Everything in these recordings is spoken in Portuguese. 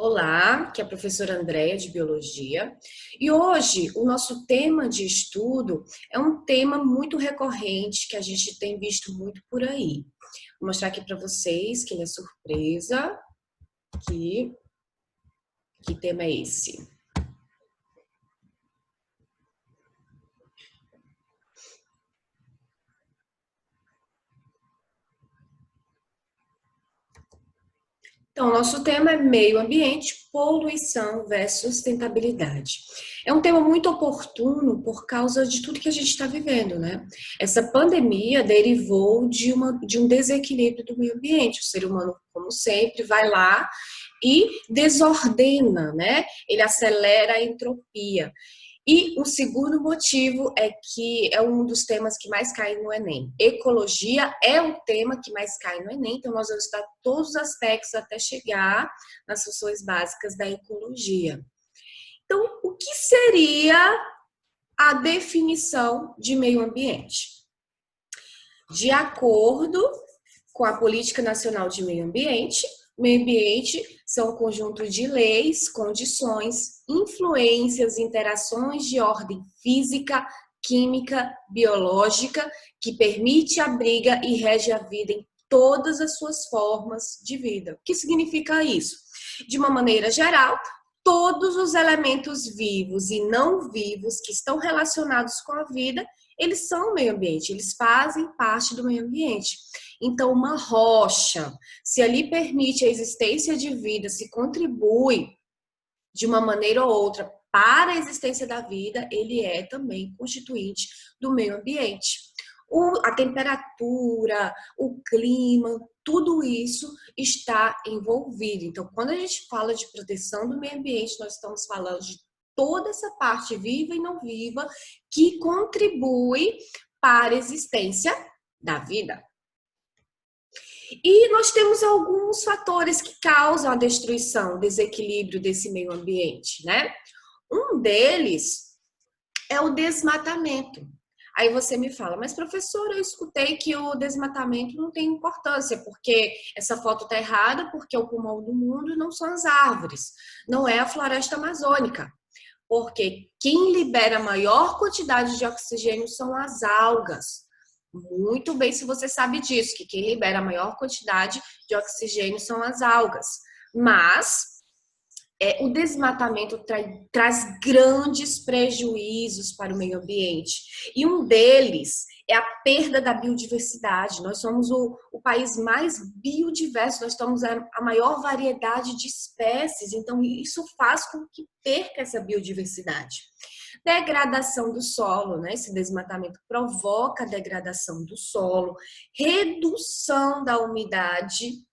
Olá, que é a professora Andréia de Biologia, e hoje o nosso tema de estudo é um tema muito recorrente que a gente tem visto muito por aí. Vou mostrar aqui para vocês que ele é surpresa, que tema é esse? Então, nosso tema é meio ambiente, poluição versus sustentabilidade. É um tema muito oportuno por causa de tudo que a gente está vivendo, né? Essa pandemia derivou de um desequilíbrio do meio ambiente. O ser humano, como sempre, vai lá e desordena, né? Ele acelera a entropia. E o segundo motivo é que é um dos temas que mais cai no Enem. Ecologia é o tema que mais cai no Enem, então nós vamos estudar todos os aspectos até chegar nas funções básicas da ecologia. Então, o que seria a definição de meio ambiente? De acordo com a Política Nacional de Meio Ambiente, meio ambiente são um conjunto de leis, condições, influências, interações de ordem física, química, biológica, que permite, abriga e rege a vida em todas as suas formas de vida. O que significa isso? De uma maneira geral, todos os elementos vivos e não vivos que estão relacionados com a vida, eles são o meio ambiente, eles fazem parte do meio ambiente. Então, uma rocha, se ali permite a existência de vida, se contribui de uma maneira ou outra para a existência da vida, ele é também constituinte do meio ambiente. A temperatura, o clima, tudo isso está envolvido. Então, quando a gente fala de proteção do meio ambiente, nós estamos falando de toda essa parte viva e não viva que contribui para a existência da vida. E nós temos alguns fatores que causam a destruição, o desequilíbrio desse meio ambiente, né? Um deles é o desmatamento. Aí você me fala, mas professora, eu escutei que o desmatamento não tem importância, porque essa foto está errada, porque o pulmão do mundo não são as árvores, não é a floresta amazônica. Porque quem libera a maior quantidade de oxigênio são as algas. Muito bem, se você sabe disso, que quem libera a maior quantidade de oxigênio são as algas. Mas o desmatamento traz grandes prejuízos para o meio ambiente. E um deles é a perda da biodiversidade. Nós somos o país mais biodiverso, nós temos a maior variedade de espécies, então isso faz com que perca essa biodiversidade. Degradação do solo, né? Esse desmatamento provoca a degradação do solo, redução da umidade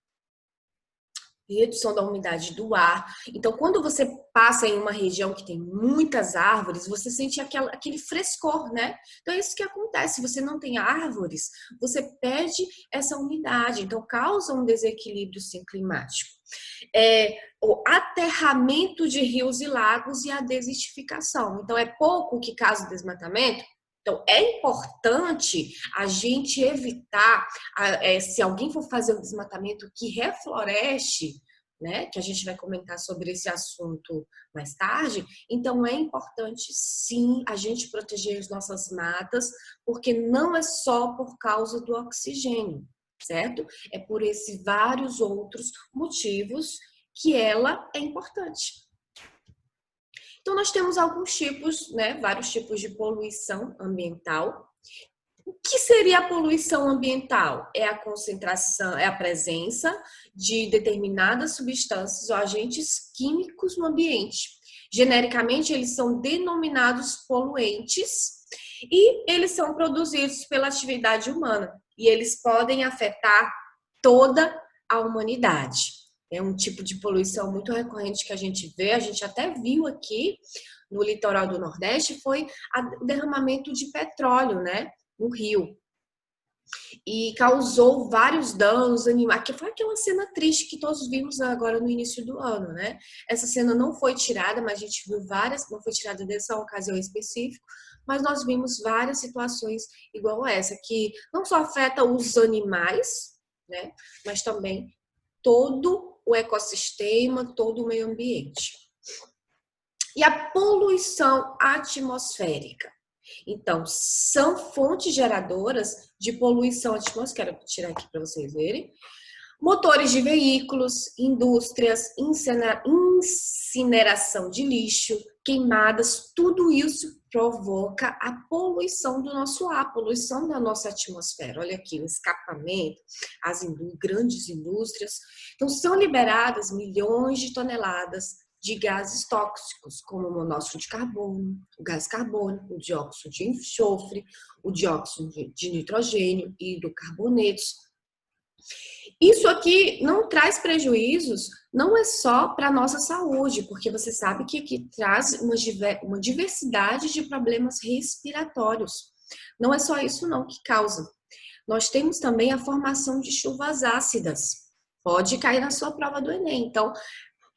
do ar. Então, quando você passa em uma região que tem muitas árvores, você sente aquele frescor, né? Então, é isso que acontece. Se você não tem árvores, você perde essa umidade. Então, causa um desequilíbrio sim, climático. O aterramento de rios e lagos e a desertificação. Então, é pouco que causa o desmatamento? Então, é importante a gente evitar, se alguém for fazer o desmatamento, que refloreste, né? Que a gente vai comentar sobre esse assunto mais tarde. Então, é importante, sim, a gente proteger as nossas matas, porque não é só por causa do oxigênio, certo? É por esses vários outros motivos que ela é importante. Então, nós temos alguns tipos, né, vários tipos de poluição ambiental. O que seria a poluição ambiental? É a concentração, é a presença de determinadas substâncias ou agentes químicos no ambiente. Genericamente, eles são denominados poluentes e eles são produzidos pela atividade humana e eles podem afetar toda a humanidade. É um tipo de poluição muito recorrente que a gente vê, a gente até viu aqui no litoral do Nordeste, foi o derramamento de petróleo, né, no rio. E causou vários danos animais, que foi aquela cena triste que todos vimos agora no início do ano, né? Essa cena não foi tirada, mas a gente viu várias, não foi tirada dessa ocasião específica, mas nós vimos várias situações igual a essa, que não só afeta os animais, né, mas também todo o ecossistema, todo o meio ambiente. E a poluição atmosférica. Então, são fontes geradoras de poluição atmosférica. Vou tirar aqui para vocês verem. Motores de veículos, indústrias, incineração de lixo, queimadas, tudo isso provoca a poluição do nosso ar, a poluição da nossa atmosfera. Olha aqui, o escapamento, as grandes indústrias. Então, são liberadas milhões de toneladas de gases tóxicos, como o monóxido de carbono, o gás carbônico, o dióxido de enxofre, o dióxido de nitrogênio e hidrocarbonetos. Isso aqui não traz prejuízos, não é só para a nossa saúde, porque você sabe que aqui traz uma diversidade de problemas respiratórios. Não é só isso não que causa. Nós temos também a formação de chuvas ácidas. Pode cair na sua prova do Enem. Então,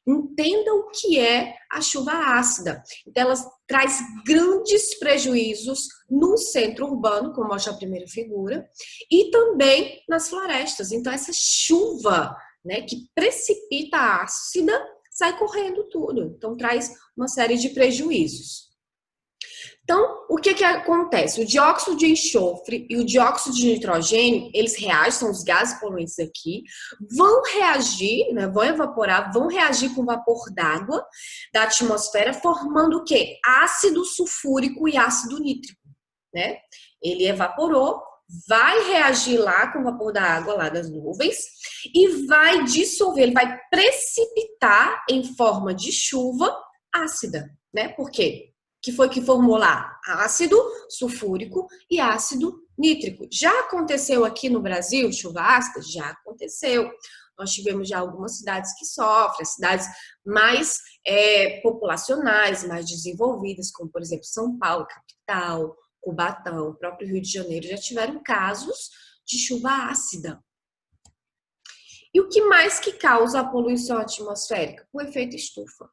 entenda o que é a chuva ácida. Então, ela traz grandes prejuízos no centro urbano, como mostra a primeira figura, e também nas florestas. Então, essa chuva, né, que precipita ácida, sai correndo tudo. Então, traz uma série de prejuízos. Então, o que acontece? O dióxido de enxofre e o dióxido de nitrogênio, eles reagem, são os gases poluentes aqui, vão reagir, né, vão evaporar, vão reagir com o vapor d'água da atmosfera, formando o quê? Ácido sulfúrico e ácido nítrico, né? Ele evaporou, vai reagir lá com o vapor da água lá das nuvens e vai dissolver, ele vai precipitar em forma de chuva ácida, né? Por quê? Que foi que formou lá ácido sulfúrico e ácido nítrico. Já aconteceu aqui no Brasil chuva ácida? Já aconteceu. Nós tivemos já algumas cidades que sofrem, cidades mais populacionais, mais desenvolvidas, como por exemplo São Paulo, capital, Cubatão, o próprio Rio de Janeiro, já tiveram casos de chuva ácida. E o que mais que causa a poluição atmosférica? O efeito estufa.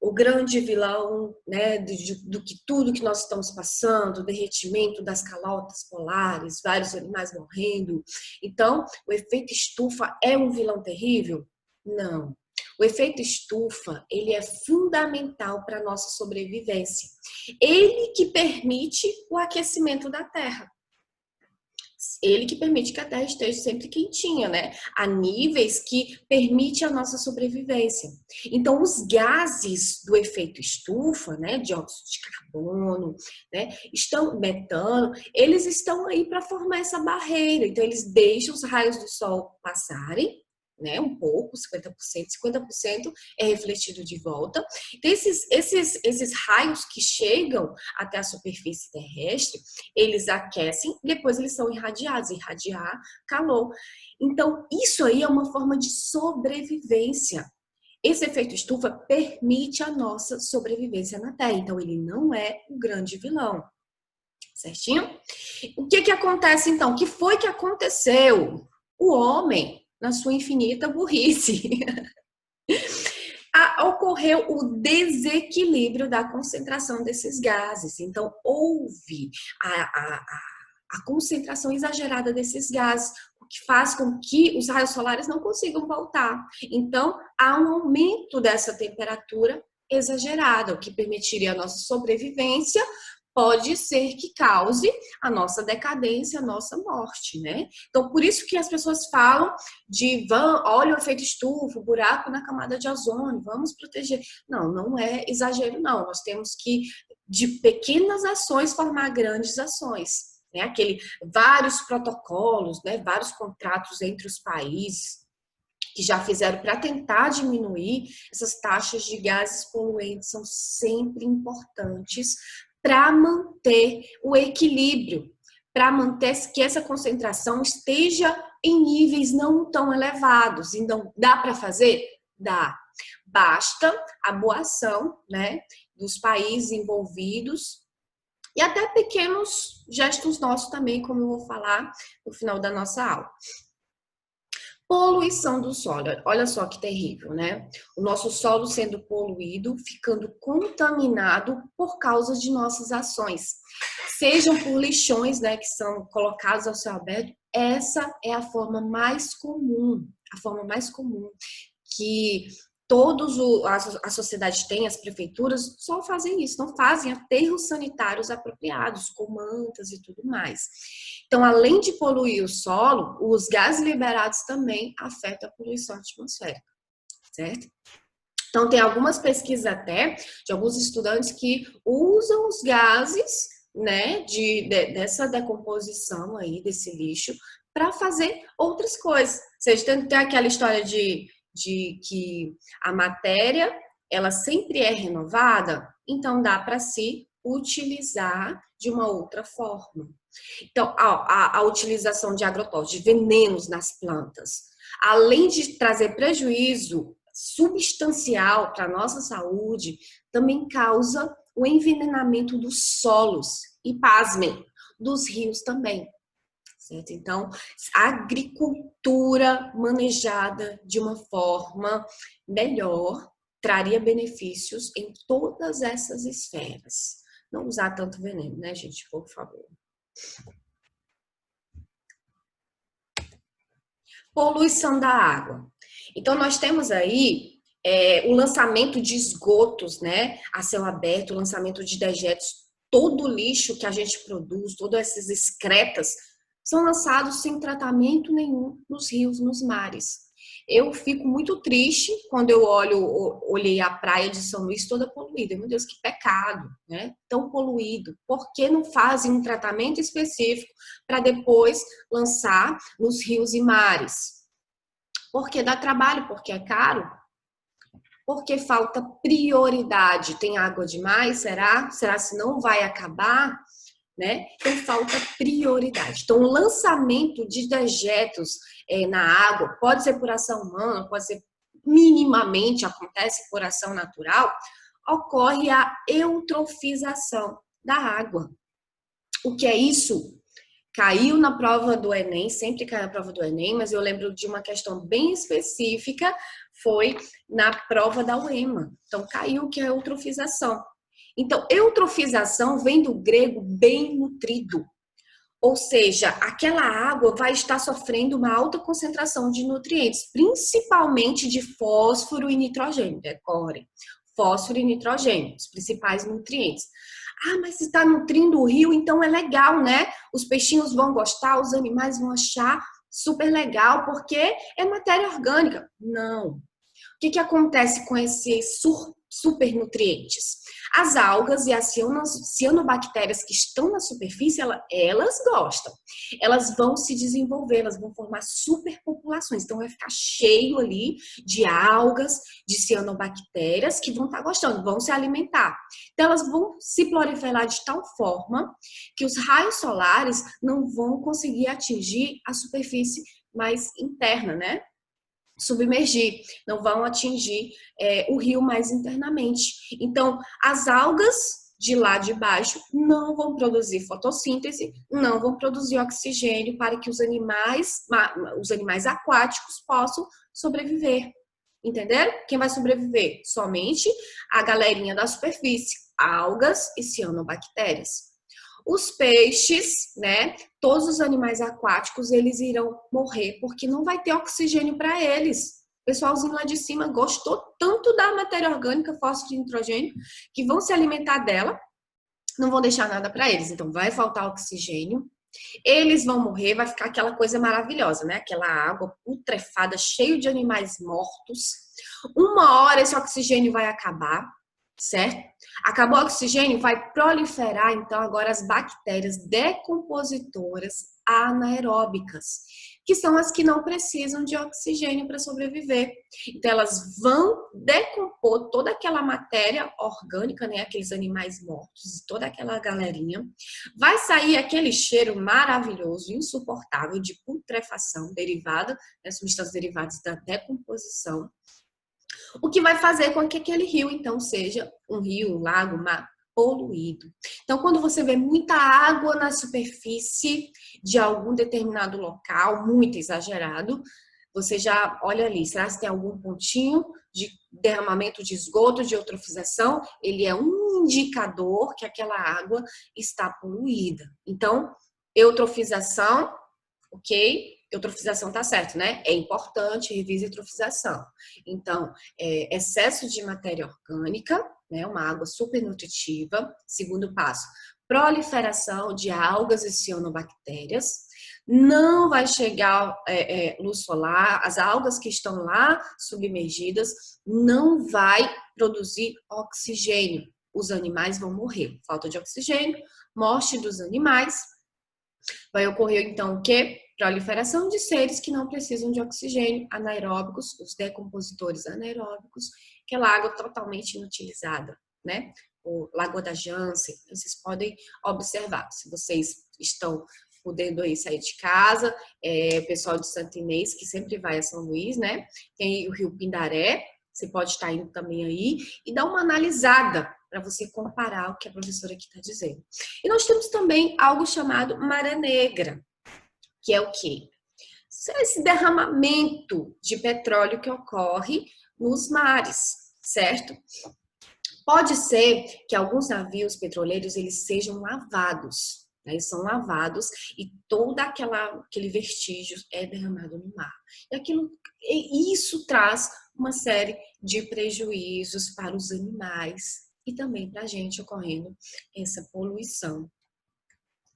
O grande vilão, né, do que tudo que nós estamos passando, o derretimento das calotas polares, vários animais morrendo. Então, o efeito estufa é um vilão terrível? Não. O efeito estufa, ele é fundamental para a nossa sobrevivência. Ele que permite o aquecimento da Terra. Ele que permite que a Terra esteja sempre quentinha, né? A níveis que permite a nossa sobrevivência. Então, os gases do efeito estufa, né? Dióxido de carbono, né? Metano, eles estão aí para formar essa barreira. Então, eles deixam os raios do Sol passarem, né, um pouco, 50% é refletido de volta. Então, esses raios que chegam até a superfície terrestre, eles aquecem, depois eles são irradiar calor. Então, isso aí é uma forma de sobrevivência. Esse efeito estufa permite a nossa sobrevivência na Terra. Então, ele não é um grande vilão. Certinho? O que acontece, então? O que foi que aconteceu? O homem, na sua infinita burrice, ocorreu o desequilíbrio da concentração desses gases. Então, houve a concentração exagerada desses gases, o que faz com que os raios solares não consigam voltar. Então, há um aumento dessa temperatura exagerada, o que permitiria a nossa sobrevivência, pode ser que cause a nossa decadência, a nossa morte, né? Então, por isso que as pessoas falam de, olha o efeito estufa, o buraco na camada de ozônio, vamos proteger. Não, não é exagero, não. Nós temos que, de pequenas ações, formar grandes ações, né? Vários protocolos, né? Vários contratos entre os países que já fizeram para tentar diminuir essas taxas de gases poluentes são sempre importantes para manter o equilíbrio, para manter que essa concentração esteja em níveis não tão elevados. Então, dá para fazer? Dá. Basta a boa ação, né, dos países envolvidos e até pequenos gestos nossos também, como eu vou falar no final da nossa aula. Poluição do solo, olha só que terrível, né? O nosso solo sendo poluído, ficando contaminado por causa de nossas ações. Sejam por lixões, né, que são colocados ao céu aberto, essa é a forma mais comum que a sociedade tem, as prefeituras, só fazem isso, não fazem aterros sanitários apropriados, com mantas e tudo mais. Então, além de poluir o solo, os gases liberados também afetam a poluição atmosférica, certo? Então, tem algumas pesquisas até de alguns estudantes que usam os gases, né, dessa decomposição aí, desse lixo, para fazer outras coisas. Ou seja, tem aquela história de que a matéria, ela sempre é renovada, então dá para se utilizar de uma outra forma. Então, a utilização de agrotóxicos, de venenos nas plantas, além de trazer prejuízo substancial para a nossa saúde, também causa o envenenamento dos solos e, pasmem, dos rios também. Certo? Então, a agricultura manejada de uma forma melhor traria benefícios em todas essas esferas. Não usar tanto veneno, né, gente? Por favor. Poluição da água. Então, nós temos aí o lançamento de esgotos, né, a céu aberto, o lançamento de dejetos, todo o lixo que a gente produz, todas essas excretas, são lançados sem tratamento nenhum nos rios, nos mares. Eu fico muito triste quando eu olhei a praia de São Luís toda poluída. Meu Deus, que pecado, né? Tão poluído. Por que não fazem um tratamento específico para depois lançar nos rios e mares? Porque dá trabalho, porque é caro, porque falta prioridade. Tem água demais? Será? Será se não vai acabar? Né? Então falta prioridade. Então o lançamento de dejetos na água pode ser por ação humana, pode ser minimamente, acontece por ação natural, ocorre a eutrofização da água. O que é isso? Caiu na prova do Enem, sempre cai na prova do Enem, mas eu lembro de uma questão bem específica, foi na prova da UEMA. Então caiu que é a eutrofização. Então, eutrofização vem do grego bem nutrido, ou seja, aquela água vai estar sofrendo uma alta concentração de nutrientes, principalmente de fósforo e nitrogênio, decorem. Fósforo e nitrogênio, os principais nutrientes. Ah, mas se está nutrindo o rio, então é legal, né? Os peixinhos vão gostar, os animais vão achar super legal, porque é matéria orgânica. Não. O que acontece com esses supernutrientes? As algas e as cianobactérias que estão na superfície, elas gostam. Elas vão se desenvolver, elas vão formar superpopulações. Então, vai ficar cheio ali de algas, de cianobactérias que vão estar gostando, vão se alimentar. Então, elas vão se proliferar de tal forma que os raios solares não vão conseguir atingir a superfície mais interna, né? Submergir, não vão atingir o rio mais internamente. Então, as algas de lá de baixo não vão produzir fotossíntese, não vão produzir oxigênio para que os animais aquáticos possam sobreviver. Entenderam? Quem vai sobreviver? Somente a galerinha da superfície, algas e cianobactérias. Os peixes, né, todos os animais aquáticos, eles irão morrer porque não vai ter oxigênio para eles. O pessoalzinho lá de cima gostou tanto da matéria orgânica, fósforo e nitrogênio, que vão se alimentar dela, não vão deixar nada para eles. Então, vai faltar oxigênio, eles vão morrer, vai ficar aquela coisa maravilhosa, né? Aquela água putrefada, cheio de animais mortos. Uma hora esse oxigênio vai acabar, certo? Acabou o oxigênio, vai proliferar, então, agora as bactérias decompositoras anaeróbicas, que são as que não precisam de oxigênio para sobreviver. Então, elas vão decompor toda aquela matéria orgânica, né? Aqueles animais mortos, toda aquela galerinha. Vai sair aquele cheiro maravilhoso, insuportável, de putrefação derivada, né? Substâncias derivadas da decomposição. O que vai fazer com que aquele rio, então, seja um rio, um lago, um mar poluído. Então, quando você vê muita água na superfície de algum determinado local, muito exagerado, você já olha ali, será que tem algum pontinho de derramamento de esgoto, de eutrofização? Ele é um indicador que aquela água está poluída. Então, eutrofização, ok? Eutrofização tá certo, né? É importante, revise eutrofização. Então, excesso de matéria orgânica, né? Uma água super nutritiva. Segundo passo, proliferação de algas e cianobactérias. Não vai chegar luz solar, as algas que estão lá submergidas não vai produzir oxigênio. Os animais vão morrer. Falta de oxigênio, morte dos animais. Vai ocorrer, então, o quê? Proliferação de seres que não precisam de oxigênio, anaeróbicos, os decompositores anaeróbicos, aquela água totalmente inutilizada, né? O Lagoa da Jansen, vocês podem observar. Se vocês estão podendo aí sair de casa, o pessoal de Santo Inês, que sempre vai a São Luís, né? Tem o Rio Pindaré, você pode estar indo também aí e dar uma analisada para você comparar o que a professora aqui está dizendo. E nós temos também algo chamado maré negra, que é o quê? Esse derramamento de petróleo que ocorre nos mares, certo? Pode ser que alguns navios petroleiros eles sejam lavados, né? Eles são lavados e todo aquele vestígio é derramado no mar. E isso traz uma série de prejuízos para os animais e também para a gente, ocorrendo essa poluição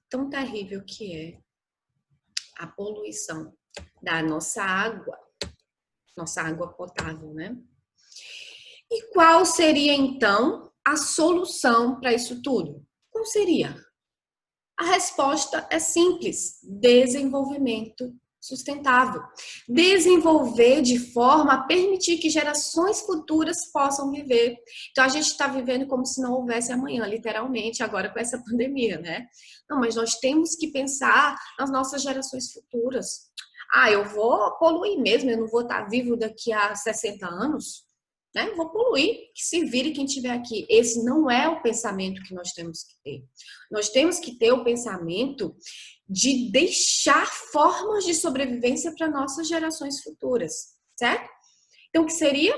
tão terrível que é a poluição da nossa água potável, né? E qual seria, então, a solução para isso tudo? Qual seria? A resposta é simples: desenvolvimento sustentável. Desenvolver de forma a permitir que gerações futuras possam viver. Então, a gente está vivendo como se não houvesse amanhã, literalmente, agora com essa pandemia, né? Não, mas nós temos que pensar nas nossas gerações futuras. Eu vou poluir mesmo, eu não vou estar vivo daqui a 60 anos, né? Vou poluir, que se vire quem estiver aqui. Esse não é o pensamento que nós temos que ter. Nós temos que ter o pensamento de deixar formas de sobrevivência para nossas gerações futuras, certo? Então, o que seria?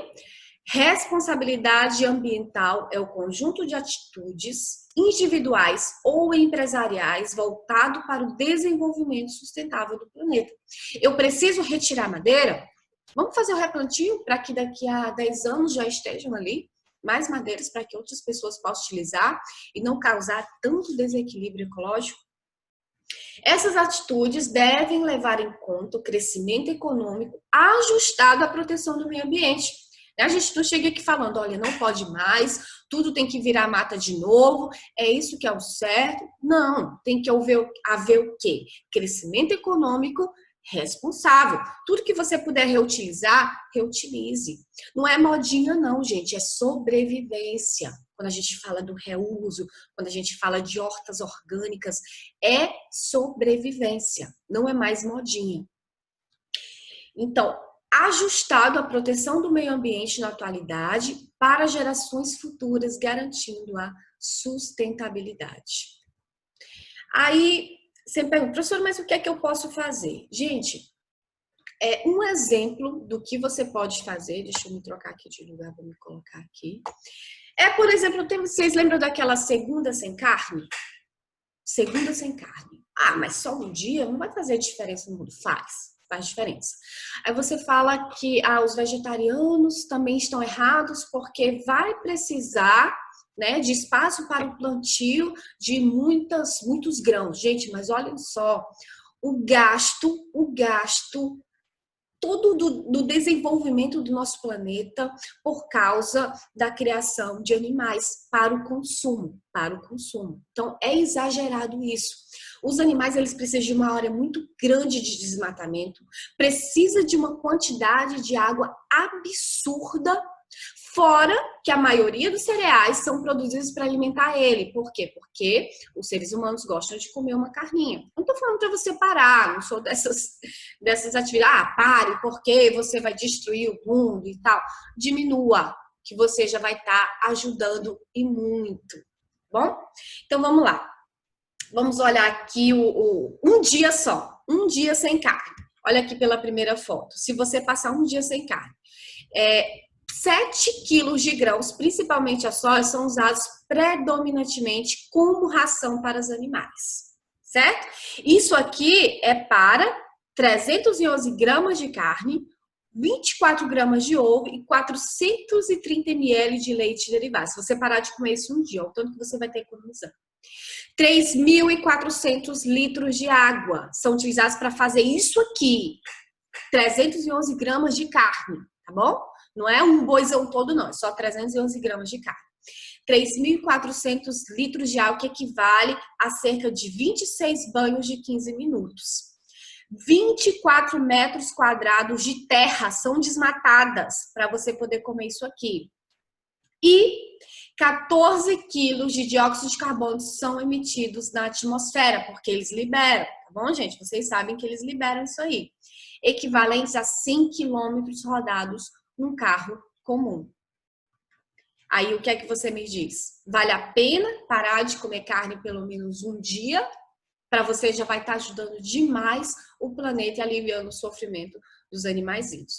Responsabilidade ambiental é o conjunto de atitudes individuais ou empresariais voltado para o desenvolvimento sustentável do planeta. Eu preciso retirar madeira? Vamos fazer o replantio para que daqui a 10 anos já estejam ali mais madeiras para que outras pessoas possam utilizar e não causar tanto desequilíbrio ecológico? Essas atitudes devem levar em conta o crescimento econômico ajustado à proteção do meio ambiente. A gente não chega aqui falando, olha, não pode mais, tudo tem que virar mata de novo, é isso que é o certo. Não, tem que haver o quê? Crescimento econômico responsável. Tudo que você puder reutilizar, reutilize. Não é modinha não, gente, é sobrevivência. Quando a gente fala do reuso, quando a gente fala de hortas orgânicas, é sobrevivência, não é mais modinha. Então, ajustado à proteção do meio ambiente na atualidade para gerações futuras, garantindo a sustentabilidade. Aí, você me pergunta, professor, mas o que é que eu posso fazer? Gente, um exemplo do que você pode fazer, deixa eu me trocar aqui de lugar, vou me colocar aqui. Por exemplo, vocês lembram daquela segunda sem carne? Segunda sem carne. Mas só um dia não vai fazer diferença no mundo? Faz diferença. Aí você fala que os vegetarianos também estão errados porque vai precisar, né, de espaço para o plantio de muitos grãos. Gente, mas olhem só, o gasto todo do desenvolvimento do nosso planeta por causa da criação de animais para o consumo. Então, é exagerado isso. Os animais, eles precisam de uma área muito grande de desmatamento, precisa de uma quantidade de água absurda, fora que a maioria dos cereais são produzidos para alimentar ele. Por quê? Porque os seres humanos gostam de comer uma carninha. Não estou falando para você parar, não sou dessas atividades. Pare, porque você vai destruir o mundo e tal. Diminua, que você já vai estar ajudando e muito. Bom? Então, vamos lá. Vamos olhar aqui um dia só. Um dia sem carne. Olha aqui pela primeira foto. Se você passar um dia sem carne. 7 quilos de grãos, principalmente a soja, são usados predominantemente como ração para os animais, certo? Isso aqui é para 311 gramas de carne, 24 gramas de ovo e 430 ml de leite derivado. Se você parar de comer isso um dia, o tanto que você vai ter economizando. 3.400 litros de água são utilizados para fazer isso aqui. 311 gramas de carne, tá bom? Não é um boizão todo, não. É só 311 gramas de carne. 3.400 litros de água, que equivale a cerca de 26 banhos de 15 minutos. 24 metros quadrados de terra são desmatadas para você poder comer isso aqui. E 14 quilos de dióxido de carbono são emitidos na atmosfera, porque eles liberam, tá bom, gente? Vocês sabem que eles liberam isso aí. Equivalentes a 100 quilômetros rodados num carro comum. Aí, o que é que você me diz? Vale a pena parar de comer carne pelo menos um dia? Para você já vai estar ajudando demais o planeta e aliviando o sofrimento dos animaizinhos.